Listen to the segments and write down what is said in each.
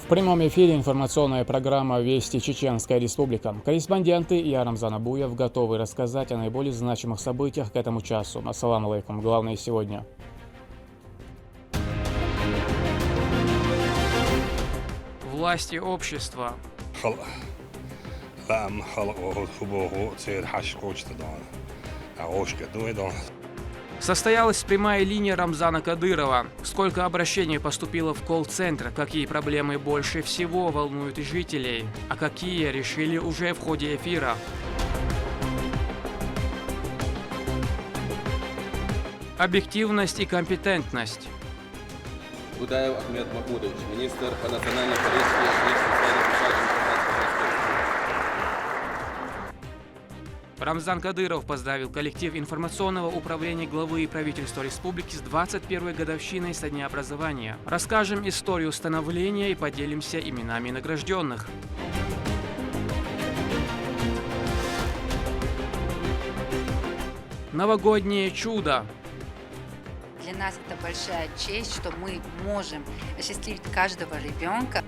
прямом эфире информационная программа «Вести Чеченская Республика». Корреспонденты я, Рамзан Абуев, готовы рассказать о наиболее значимых событиях к этому часу. Ассаламу алейкум. Главное сегодня. Власти общества. Состоялась прямая линия Рамзана Кадырова. Сколько обращений поступило в колл-центр, какие проблемы больше всего волнуют жителей, а какие решили уже в ходе эфира. Объективность и компетентность. Будаев Ахмед Махмудович, министр по национальной политике и ответственности Рамзан Кадыров поздравил коллектив информационного управления главы правительства республики с 21-й годовщиной со дня образования. Расскажем историю становления и поделимся именами награжденных. Новогоднее чудо. Для нас это большая честь, что мы можем осчастливить каждого ребенка.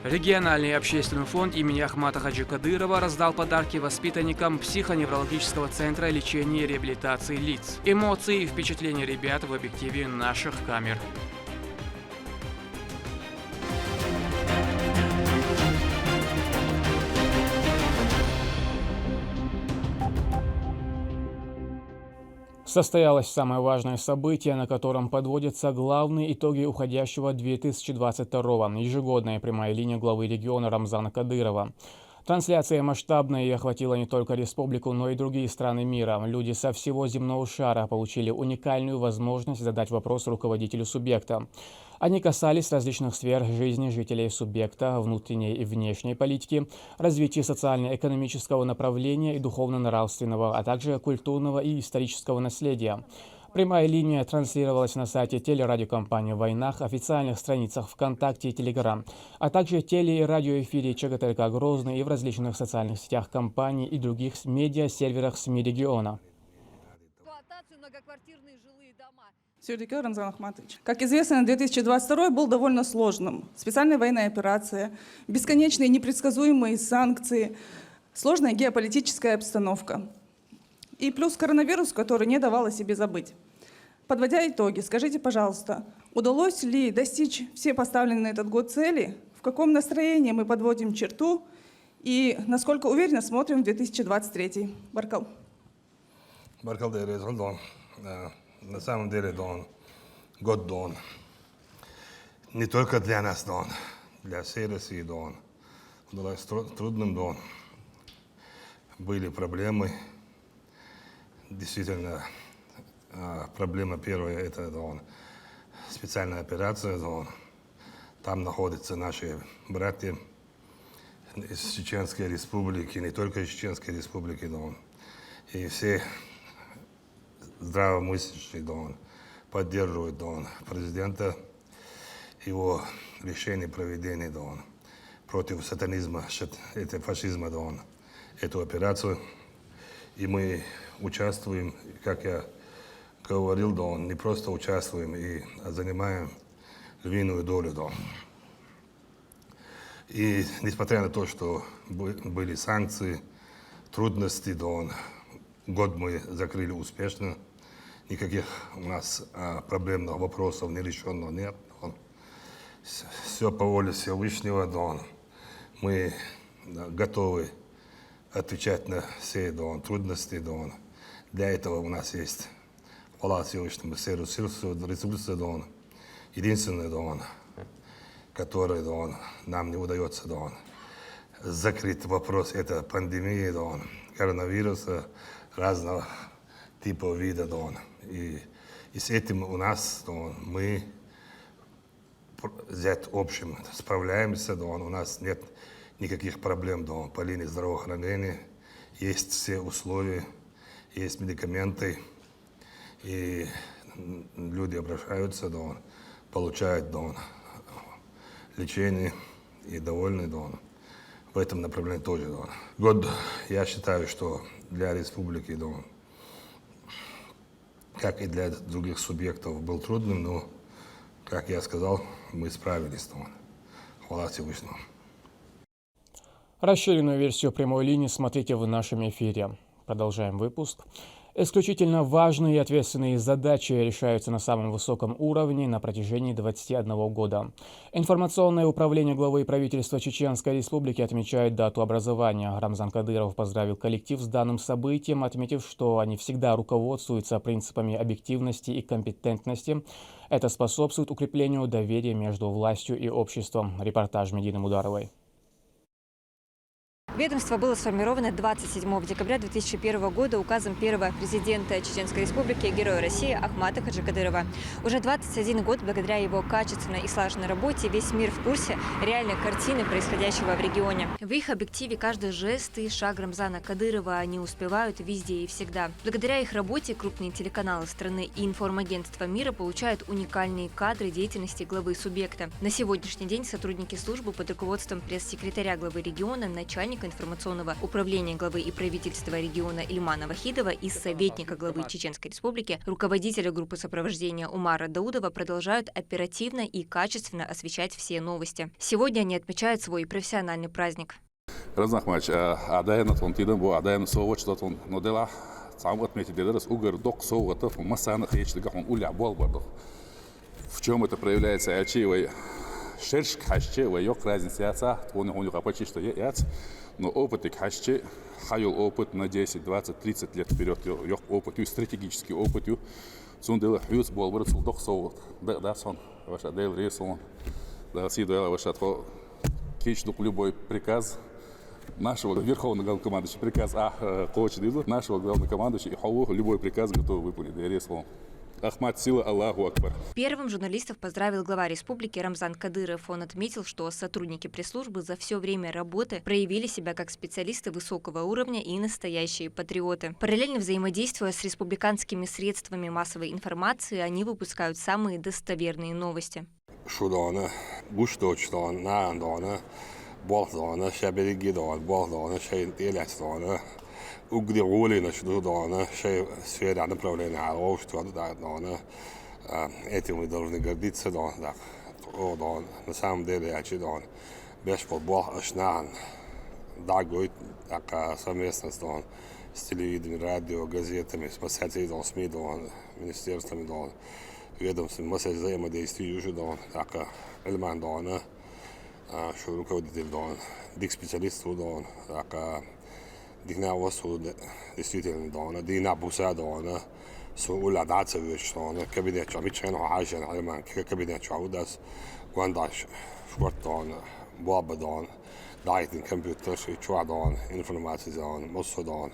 Региональный общественный фонд имени Ахмата Хаджи Кадырова раздал подарки воспитанникам психоневрологического центра лечения и реабилитации лиц. Эмоции и впечатления ребят в объективе наших камер. Состоялось самое важное событие, на котором подводятся главные итоги уходящего 2022-го. Ежегодная прямая линия главы региона Рамзана Кадырова. Трансляция масштабная и охватила не только республику, но и другие страны мира. Люди со всего земного шара получили уникальную возможность задать вопрос руководителю субъекта. Они касались различных сфер жизни жителей субъекта, внутренней и внешней политики, развития социально-экономического направления и духовно-нравственного, а также культурного и исторического наследия. Прямая линия транслировалась на сайте телерадиокомпании «Войнах», официальных страницах ВКонтакте и Телеграм, а также теле- и радиоэфире ЧГТРК Грозный и в различных социальных сетях компаний и других медиа-серверах СМИ региона. Сердюков Рамзан Ахматович. Как известно, 2022 был довольно сложным. Специальная военная операция, бесконечные непредсказуемые санкции, сложная геополитическая обстановка. И плюс коронавирус, который не давал о себе забыть. Подводя итоги, скажите, пожалуйста, удалось ли достичь все поставленные на этот год цели? В каком настроении мы подводим черту? И насколько уверенно смотрим в 2023? Баркал. Баркал, на самом деле, год не только для нас, для всей России, удалось трудным, были проблемы. Действительно, проблема первая – это специальная операция. Там находятся наши братья из Чеченской Республики, не только из Чеченской Республики. И все здравомыслящие поддерживают президента, его решение проведения против сатанизма, это фашизма, эту операцию. И мы участвуем, как я говорил, не просто участвуем, а занимаем львиную долю. И несмотря на то, что были санкции, трудности, год мы закрыли успешно, никаких у нас проблемных вопросов нерешенных нет. Все по воле Всевышнего, мы готовы отвечать на все трудности. Для этого у нас есть хвала Всевышнему, резолюция, единственная, которая нам не удается закрыть вопрос, это пандемия, коронавируса, разного типа вида. И с этим у нас мы взять общим справляемся, у нас нет никаких проблем по линии здравоохранения, есть все условия, есть медикаменты, и люди обращаются, получают лечение и довольны в этом направлении тоже. Год, я считаю, что для республики, как и для других субъектов, был трудным, но, как я сказал, мы справились. Хвала Всевышнему. Расширенную версию прямой линии смотрите в нашем эфире. Продолжаем выпуск. Исключительно важные и ответственные задачи решаются на самом высоком уровне на протяжении 21 года. Информационное управление главы правительства Чеченской Республики отмечает дату образования. Рамзан Кадыров поздравил коллектив с данным событием, отметив, что они всегда руководствуются принципами объективности и компетентности. Это способствует укреплению доверия между властью и обществом. Репортаж Медины Мударовой. Ведомство было сформировано 27 декабря 2001 года указом первого президента Чеченской Республики, Героя России Ахмата Хаджикадырова. Уже 21 год благодаря его качественной и слаженной работе весь мир в курсе реальной картины происходящего в регионе. В их объективе каждый жест и шаг Рамзана Кадырова они успевают везде и всегда. Благодаря их работе крупные телеканалы страны и информагентства мира получают уникальные кадры деятельности главы субъекта. На сегодняшний день сотрудники службы под руководством пресс-секретаря главы региона, начальника информационного управления главы и правительства региона Ильмана Вахидова и советника главы Чеченской Республики, руководителя группы сопровождения Умара Даудова продолжают оперативно и качественно освещать все новости. Сегодня они отмечают свой профессиональный праздник. В чем это проявляется? Шерсть хащи, yok разница, он почти что есть, но опыт их хащи, хайол опыт на 10, 20, 30 лет вперед, yok опыт, стратегический опыт, сундела хьюз бол бір сулдох соуд, да сон, ваша дейл рейсон, да сидела ваша то кичдук любой приказ нашего верховного главнокомандующего, приказ коуч нашего главнокомандующего, любой приказ готов выполнить, рейсон. Ахмад сила, Аллаху Акбар. Первым журналистов поздравил глава республики Рамзан Кадыров. Он отметил, что сотрудники пресс-службы за все время работы проявили себя как специалисты высокого уровня и настоящие патриоты. Параллельно взаимодействуя с республиканскими средствами массовой информации, они выпускают самые достоверные новости. Угди роли начну дона, шей сфера направления, а общество дона. Этим мы должны гордиться дона. Дона. На самом деле я читал. Без футбола ашнан. Дагой, так совместно с дона. С телевидением, радио, газетами, с массацией дона, СМИ дона, министерствами дона. Ведомствами массацией взаимодействия уже дона. Так Эльман дона, что руководитель дона, дик специалист дона. Так Дина wasud действительно дона, Дина буса дона, суула даться вещь дона, кабинет чамичен хашен альман, кабинет чаудас, гуандаш, шварт дона, баба дона, дайтин компьютер, чуа дона, информация дона, мусо дона,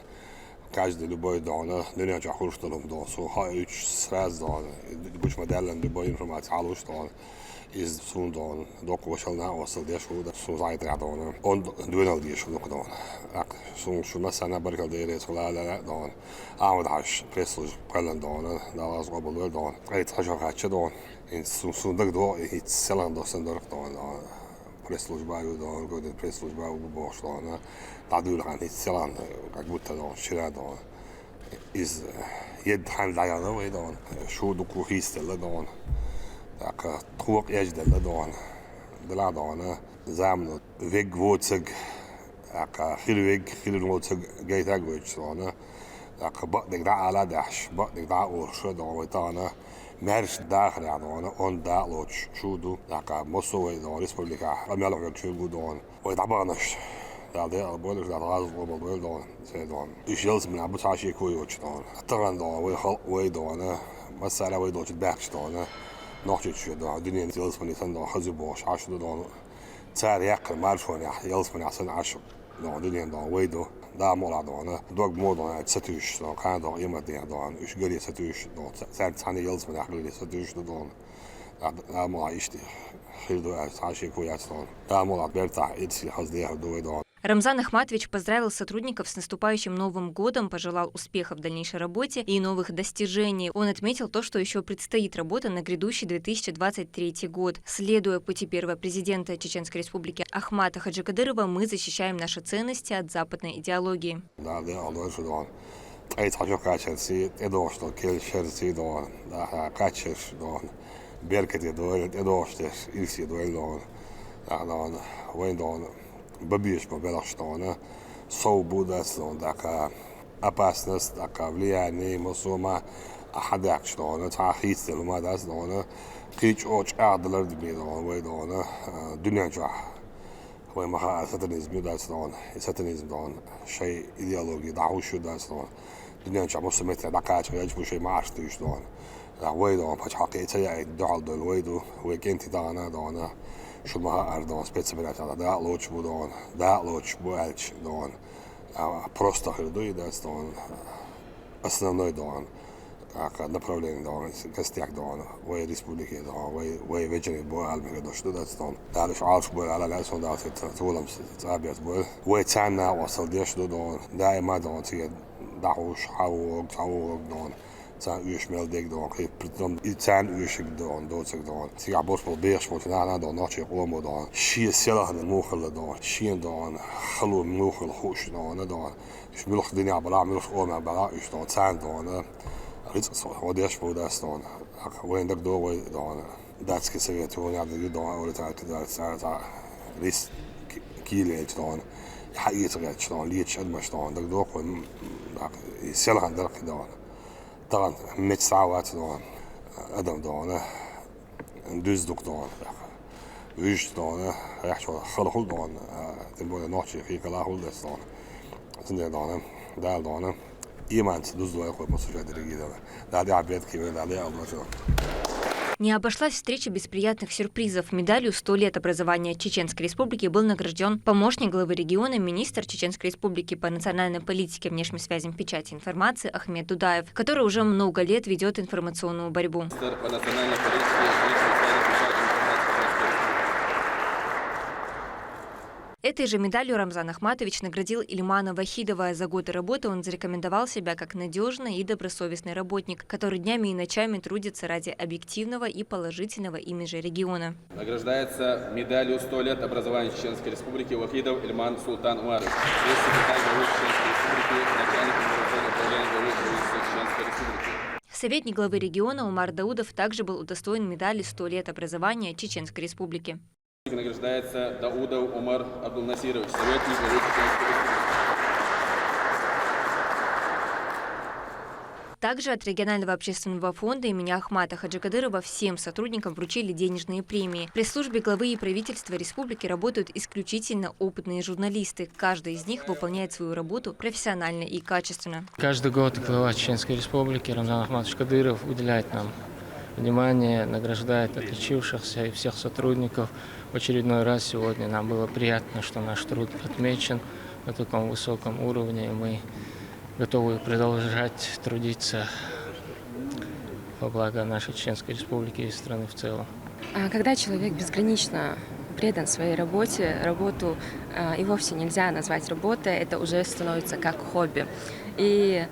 каждый любой дона, дуня чахуш дона, су хайч сраз дона, буч моделен любой информация алуш дона. Из сундон, док вышел на осел, дешуда, сузайт рядом. Он двинул дешево дон. Ак, сун на баркалдере, сулала дон. А вот аж пресслуж пэлэн дон, далас обл дон. Эйт хача дон. Ин сундак до, и селан до сендор дон. Пресслужба дон, годы пресслужба убош дон. Тадулхан, и селан, как будто дон, вчера дон. Из едхан даяновый дон. Шуду кухистел дон. Так, твок еждел дон, дела дона, замну, вег вуцег, так, хилвег, хилвуцег, гейтаг вуч дона, так, бадник да аладаш, бадник да урша дона, витана, мерш дахля дона, он да лоч, шуду, так, мосовый дон, республика, амяловик чугу дон, витабанаш, да, да, более да, раз был дон, сей дон, и шелс меня буташи куюч дон, таран дон, вы дона, масала вы дочь бэкш дона. نحجج شو دنيا يلزمني تندو خزبوش عشرة دون سعر يأكل مالفوني يلزمني عشان عشر دون دنيا دون ويدو دا مولا دون دوغ مو دون ستوش دون كان دون يما دين دون وش قولي ستوش دون سعر تاني يلزمني قولي ستوش دون دا مولا يشتي خير دو عشي كويات دون دا مولا بيرتاح يدسي حزديه دوي دون. Рамзан Ахматович поздравил сотрудников с наступающим Новым годом, пожелал успехов в дальнейшей работе и новых достижений. Он отметил то, что еще предстоит работа на грядущий 2023 год. Следуя пути первого президента Чеченской Республики Ахмата Хаджикадырова, мы защищаем наши ценности от западной идеологии. Дон войн дон бабиш побелаш дон свобода дон такая опасность, такая влияние мусума أحد شلونه تعخيص لما داس دونه كيش أوش أعدلر دمي دونه وي دونه دنيا جاه وي ما ساتانيزم داس دونه ساتانيزم دونه شيء إيديولوجي دعوشو داس دونه دنيا جاه مسميت دقات ويجبو شيء ما عرفتيش دونه لا وي دونه بحج حقيقة يعني دعال دول وي دو وي كنتي دانا دونه شو ما أردون سبيتسبيلات هذا دا لوش بدون دا لوش بوالش دونه просто хридуй дас дونه основной дونه направление дон костяк дон وي республики дон وي вечерний бой албега дошло дон дальше алш бой على الاسون دات تولم صابيت بой وي تانا وصل ديش دون دائما دون تي دعوش حاوق دون تان يشمل ديك دون كيف بتم تان يشك دون دوتك دون تي عبوش بالبيش متنانا دون ناتشي قوم دون شي سيله الموخل دون شي دون خلو الموخل خوش دون شملخ الدنيا بلا ملخ قوم بلا ايش دون تان دون وديش بوداس دون وين دك دو وي دون داتس كسيت هون عند دون ولا تاع كذا تاع ليس كيلي دون حقيقة دون ليتش ادمش دون دك دو كون يسيل عندك دون طبعا 100 ساعات دون ادم دون ندوز دوك دون ويش دون يحشو خلخل دون تبون نوتشي في كلا هول دون زين دون دال دون إيمانس دوزو يخوي مسوجة درجيدة دادي عبيد كيمين دادي أبلاشون. Не обошлась встреча без приятных сюрпризов. Медалью «100 лет образования Чеченской Республики» был награжден помощник главы региона, министр Чеченской Республики по национальной политике, внешним связям, печати информации Ахмед Дудаев, который уже много лет ведет информационную борьбу. Этой же медалью Рамзан Ахматович наградил Ильмана Вахидова. За годы работы он зарекомендовал себя как надежный и добросовестный работник, который днями и ночами трудится ради объективного и положительного имиджа региона. Награждается медалью «100 лет образования Чеченской Республики» Вахидов Ильман Султан Умарович, секретарь главы Чеченской Республики, начальник информационного управления главы правительства Чеченской Республики. Советник главы региона Умар Даудов также был удостоен медали «100 лет образования Чеченской Республики. Награждается Даудов Умар Абдулнасирович, советник главы Чеченской Республики. Также от регионального общественного фонда имени Ахмата Хаджикадырова всем сотрудникам вручили денежные премии. В пресс-службе главы и правительства республики работают исключительно опытные журналисты. Каждый из них выполняет свою работу профессионально и качественно. Каждый год глава Чеченской Республики Рамзан Ахматович Кадыров уделяет нам внимание, награждает отличившихся и всех сотрудников. В очередной раз сегодня нам было приятно, что наш труд отмечен на таком высоком уровне, и мы готовы продолжать трудиться во благо нашей Чеченской Республики и страны в целом. Когда человек безгранично предан своей работе, работу и вовсе нельзя назвать работой, это уже становится как хобби. И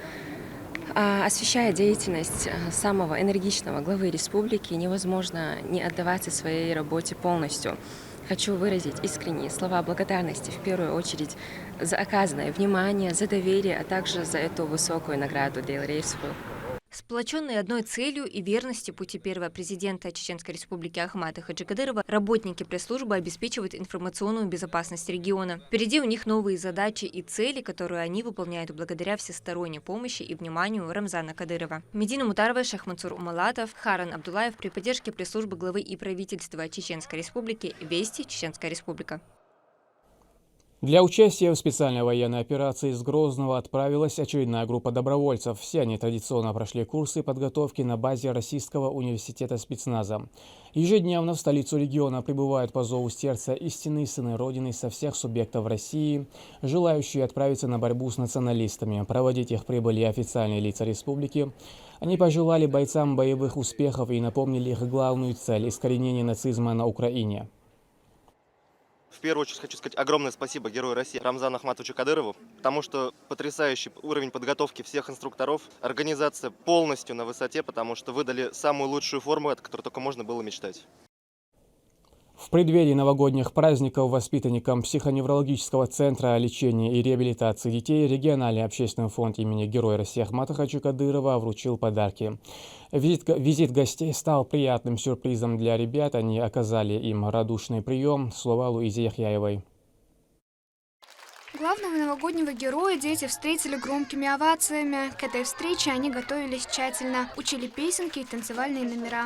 освещая деятельность самого энергичного главы республики, невозможно не отдаваться своей работе полностью. Хочу выразить искренние слова благодарности в первую очередь за оказанное внимание, за доверие, а также за эту высокую награду Дейлрейсовую. Сплоченные одной целью и верностью пути первого президента Чеченской Республики Ахмата Хаджикадырова, работники пресс-службы обеспечивают информационную безопасность региона. Впереди у них новые задачи и цели, которые они выполняют благодаря всесторонней помощи и вниманию Рамзана Кадырова. Медина Мутарова, Шахмансур Умалатов, Харан Абдулаев при поддержке пресс-службы главы и правительства Чеченской Республики. Вести, Чеченская Республика. Для участия в специальной военной операции из Грозного отправилась очередная группа добровольцев. Все они традиционно прошли курсы подготовки на базе Российского университета спецназа. Ежедневно в столицу региона прибывают по зову сердца истинные сыны Родины со всех субъектов России, желающие отправиться на борьбу с националистами. Проводить их прибыли официальные лица республики. Они пожелали бойцам боевых успехов и напомнили их главную цель – искоренение нацизма на Украине. В первую очередь хочу сказать огромное спасибо Герою России Рамзану Ахматовичу Кадырову, потому что потрясающий уровень подготовки всех инструкторов, организация полностью на высоте, потому что выдали самую лучшую форму, от которой только можно было мечтать. В В преддверии новогодних праздников воспитанникам психоневрологического центра лечения и реабилитации детей региональный общественный фонд имени Героя России Ахмата Хаджи Кадырова вручил подарки. Визит гостей стал приятным сюрпризом для ребят. Они оказали им радушный прием. Слово Луизе Яхьяевой. Главного новогоднего героя дети встретили громкими овациями. К этой встрече они готовились тщательно, учили песенки и танцевальные номера.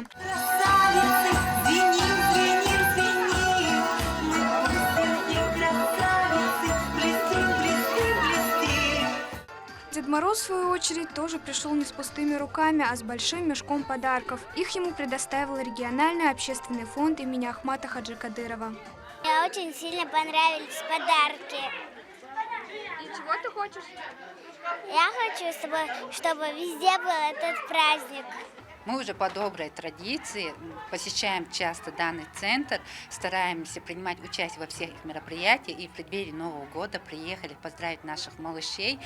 Дед Мороз, в свою очередь, тоже пришел не с пустыми руками, а с большим мешком подарков. Их ему предоставил региональный общественный фонд имени Ахмата Хаджи Кадырова. Мне очень сильно понравились подарки. И чего ты хочешь? Я хочу, чтобы везде был этот праздник. Мы уже по доброй традиции посещаем часто данный центр, стараемся принимать участие во всех их мероприятиях и в преддверии Нового года приехали поздравить наших малышей,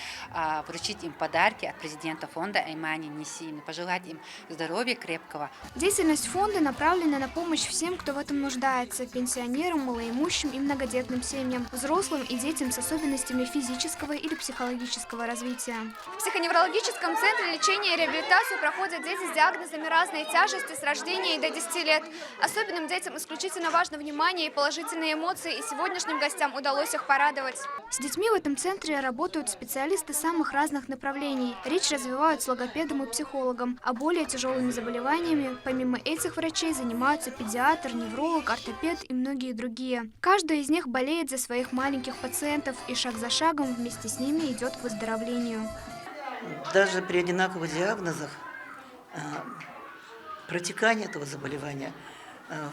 вручить им подарки от президента фонда Аймани Несиевны, пожелать им здоровья крепкого. Деятельность фонда направлена на помощь всем, кто в этом нуждается: пенсионерам, малоимущим и многодетным семьям, взрослым и детям с особенностями физического или психологического развития. В психоневрологическом центре лечения и реабилитации проходят дети с диагнозами разной тяжести с рождения и до 10 лет. Особенным детям исключительно важно внимание и положительные эмоции, и сегодняшним гостям удалось их порадовать. С детьми в этом центре работают специалисты самых разных направлений. Речь развивают с логопедом и психологом. А более тяжелыми заболеваниями, помимо этих врачей, занимаются педиатр, невролог, ортопед и многие другие. Каждый из них болеет за своих маленьких пациентов и шаг за шагом вместе с ними идет к выздоровлению. Даже при одинаковых диагнозах протекание этого заболевания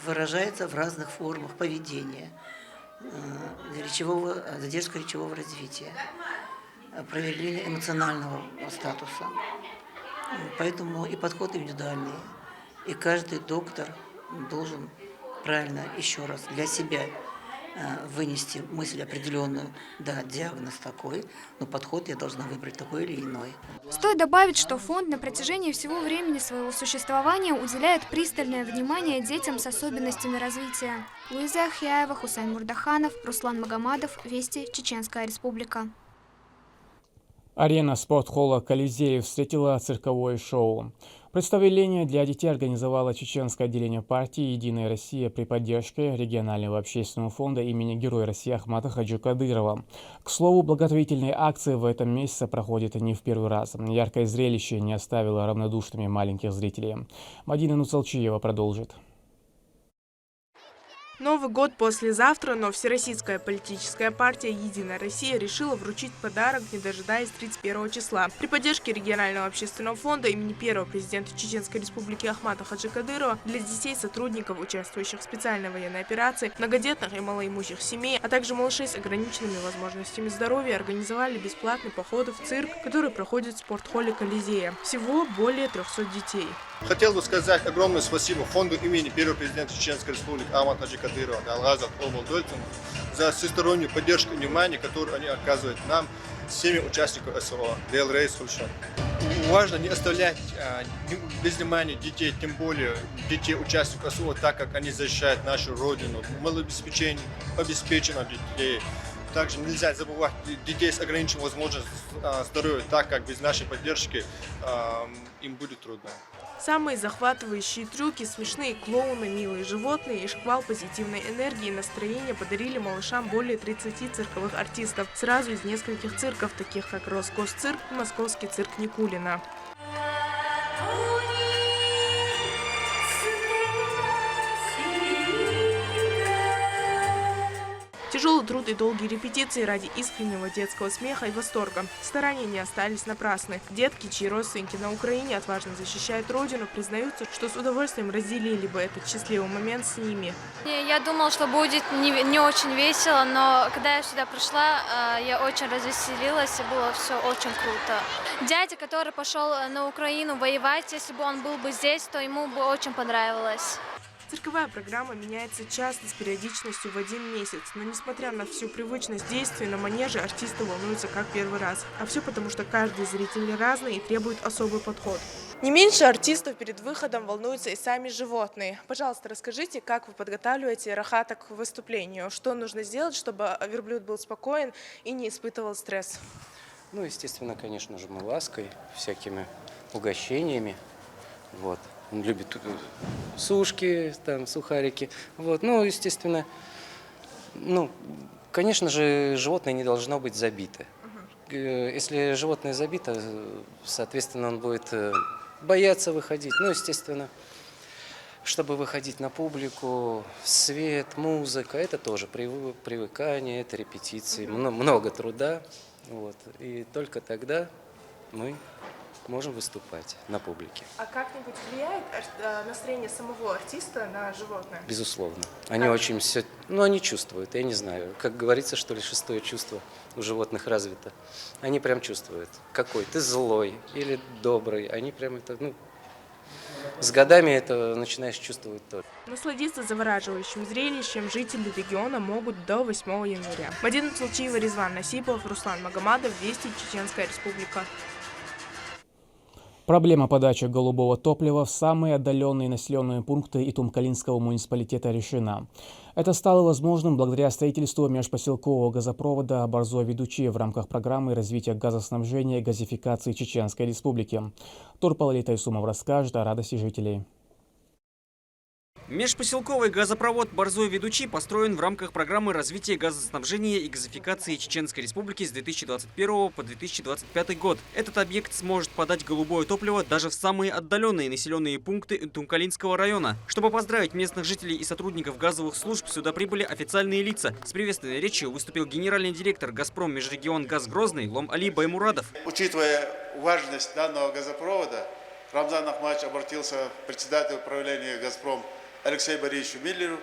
выражается в разных формах поведения, задержка речевого развития, проявление эмоционального статуса. Поэтому и подход индивидуальный, и каждый доктор должен правильно еще раз для себя вынести мысль определенную: да, диагноз такой, но подход я должна выбрать такой или иной. Стоит добавить, что фонд на протяжении всего времени своего существования уделяет пристальное внимание детям с особенностями развития. Луиза Яхьяева, Хусейн Мурдаханов, Руслан Магомадов, Вести, Чеченская Республика. Арена спортхолла «Колизей» встретила цирковое шоу. Представление для детей организовало чеченское отделение партии «Единая Россия» при поддержке регионального общественного фонда имени Героя России Ахмата Хаджи Кадырова. К слову, благотворительные акции в этом месяце проходят не в первый раз. Яркое зрелище не оставило равнодушными маленьких зрителей. Мадина Нуцалчиева продолжит. Новый год послезавтра, но Всероссийская политическая партия «Единая Россия» решила вручить подарок, не дожидаясь 31 числа. При поддержке регионального общественного фонда имени первого президента Чеченской Республики Ахмата Хаджи Кадырова для детей сотрудников, участвующих в специальной военной операции, многодетных и малоимущих семей, а также малышей с ограниченными возможностями здоровья организовали бесплатный поход в цирк, который проходит в спортхолле «Колизея». Всего более 300 детей. Хотел бы сказать огромное спасибо фонду имени первого президента Чеченской Республики Ахмата Хаджи Кадырова за всестороннюю поддержку и внимание, которое они оказывают нам, семьям участников СВО. Важно не оставлять без внимания детей, тем более детей участников СВО, так как они защищают нашу родину, обеспеченных детей. Также нельзя забывать детей с ограниченной возможностью здоровья, так как без нашей поддержки им будет трудно. Самые захватывающие трюки, смешные клоуны, милые животные и шквал позитивной энергии и настроения подарили малышам более 30 цирковых артистов сразу из нескольких цирков, таких как Росгосцирк и Московский цирк Никулина. Тяжелый труд и долгие репетиции ради искреннего детского смеха и восторга. Старания не остались напрасны. Детки, чьи родственники на Украине отважно защищают родину, признаются, что с удовольствием разделили бы этот счастливый момент с ними. Я думала, что будет не очень весело, но когда я сюда пришла, я очень развеселилась, и было все очень круто. Дядя, который пошел на Украину воевать, если бы он был бы здесь, то ему бы очень понравилось. Цирковая программа меняется часто с периодичностью в 1 месяц, но несмотря на всю привычность действий, на манеже артисты волнуются как первый раз. А все потому, что каждый зритель разный и требует особый подход. Не меньше артистов перед выходом волнуются и сами животные. Пожалуйста, расскажите, как вы подготавливаете рахата к выступлению? Что нужно сделать, чтобы верблюд был спокоен и не испытывал стресс? Ну, естественно, конечно же, мы лаской, всякими угощениями. Вот. Он любит сушки, там, сухарики. Вот. Ну, естественно, конечно же, животное не должно быть забито. Если животное забито, соответственно, он будет бояться выходить. Ну, естественно, чтобы выходить на публику, свет, музыка, это тоже привыкание, это репетиции, много труда. Вот. И только тогда мы можем выступать на публике. А как-нибудь влияет настроение самого артиста на животное? Безусловно. Они очень все, они чувствуют, я не знаю, как говорится, что ли, шестое чувство у животных развито. Они прям чувствуют, какой ты злой или добрый. Они прям это, с годами это начинаешь чувствовать тоже. Насладиться завораживающим зрелищем жители региона могут до 8 января. Мадина Цулчиева, Резван Насипов, Руслан Магомадов, Вести, Чеченская Республика. Проблема подачи голубого топлива в самые отдаленные населенные пункты Итумкалинского муниципалитета решена. Это стало возможным благодаря строительству межпоселкового газопровода Борзой-Ведучи в рамках программы развития газоснабжения и газификации Чеченской Республики. Турпал Тайсумов расскажет о радости жителей. Межпоселковый газопровод Борзой-Ведучи построен в рамках программы развития газоснабжения и газификации Чеченской Республики с 2021 по 2025 год. Этот объект сможет подать голубое топливо даже в самые отдаленные населенные пункты Итумкалинского района. Чтобы поздравить местных жителей и сотрудников газовых служб, сюда прибыли официальные лица. С приветственной речью выступил генеральный директор «Газпром Межрегион-Газ Грозный» Лом-Али Баймурадов. Учитывая важность данного газопровода, Рамзан Ахматович обратился к председателю правления «Газпром» Алексею Борисовичу Миллеру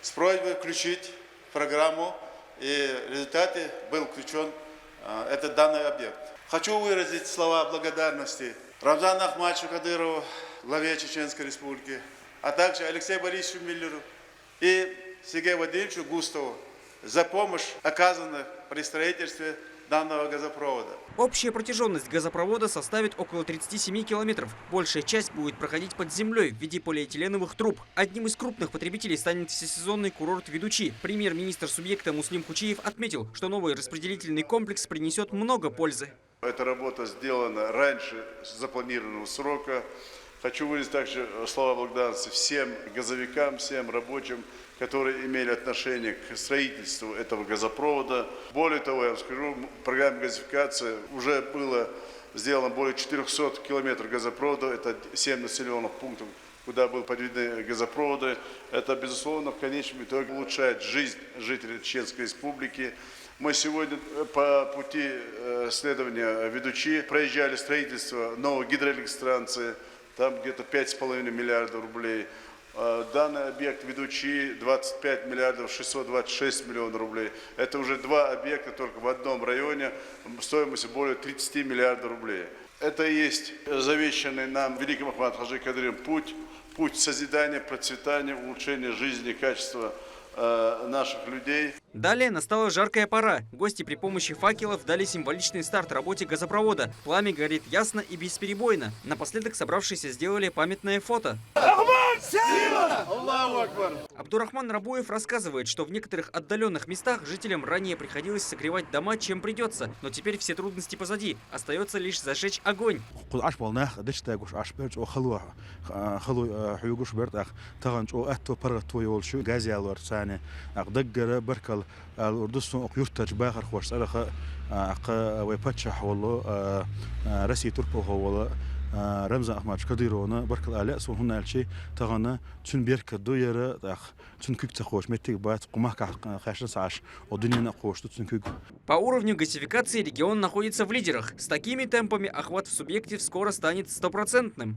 с просьбой включить в программу, и в результате был включен этот данный объект. Хочу выразить слова благодарности Рамзану Ахматовичу Кадырову, главе Чеченской Республики, а также Алексею Борисовичу Миллеру и Сергею Владимировичу Густову за помощь, оказанную при строительстве данного газопровода. Общая протяженность газопровода составит около 37 километров. Большая часть будет проходить под землей в виде полиэтиленовых труб. Одним из крупных потребителей станет всесезонный курорт Ведучи. Премьер-министр субъекта Муслим Хучиев отметил, что новый распределительный комплекс принесет много пользы. Эта работа сделана раньше запланированного срока. Хочу выразить также слова благодарности всем газовикам, всем рабочим, которые имели отношение к строительству этого газопровода. Более того, я вам скажу, в программе газификации уже было сделано более 400 километров газопровода. Это 7 населенных пунктов, куда были подведены газопроводы. Это, безусловно, в конечном итоге улучшает жизнь жителей Чеченской Республики. Мы сегодня по пути следования Ведучи проезжали строительство новой гидроэлектростанции. Там где-то 5,5 миллиардов рублей. Данный объект Ведучи 25 миллиардов 626 миллионов рублей. Это уже два объекта только в одном районе стоимостью более 30 миллиардов рублей. Это и есть завещанный нам великим Ахматом Хаджи Кадыровым путь созидания, процветания, улучшения жизни и качества наших людей. Далее настала жаркая пора. Гости при помощи факелов дали символичный старт работе газопровода. Пламя горит ясно и бесперебойно. Напоследок собравшиеся сделали памятное фото. Абдурахман Рабуев рассказывает, что в некоторых отдаленных местах жителям ранее приходилось согревать дома, чем придется. Но теперь все трудности позади. Остается лишь зажечь огонь. الأردن يرتج باخر خوش سألخ ويبتشح والله رسي تربه والله رمز أحمد كديرونا برك الآلاء سون هنا الشيء تغنى تون بيرك دويرة تون كيك تخوش متى بات قماك خاشن ساعش ودنيا نقوش تون كيك. По уровню газификации регион находится в лидерах. С такими темпами охват в субъекте скоро станет 100%.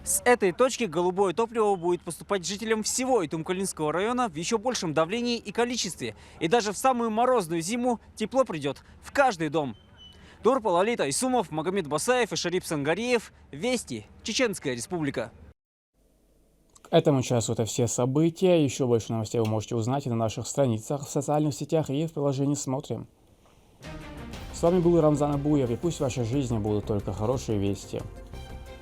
С этой точки голубое топливо будет поступать жителям всего Итумкалинского района в еще большем давлении и количестве. И даже в самую морозную зиму тепло придет в каждый дом. Турпал Али Тайсумов, Магомед Басаев и Шарип Сангариев. Вести. Чеченская Республика. К этому часу это все события. Еще больше новостей вы можете узнать и на наших страницах, в социальных сетях и в приложении «Смотрим». С вами был Рамзан Абуев, и пусть в вашей жизни будут только хорошие вести.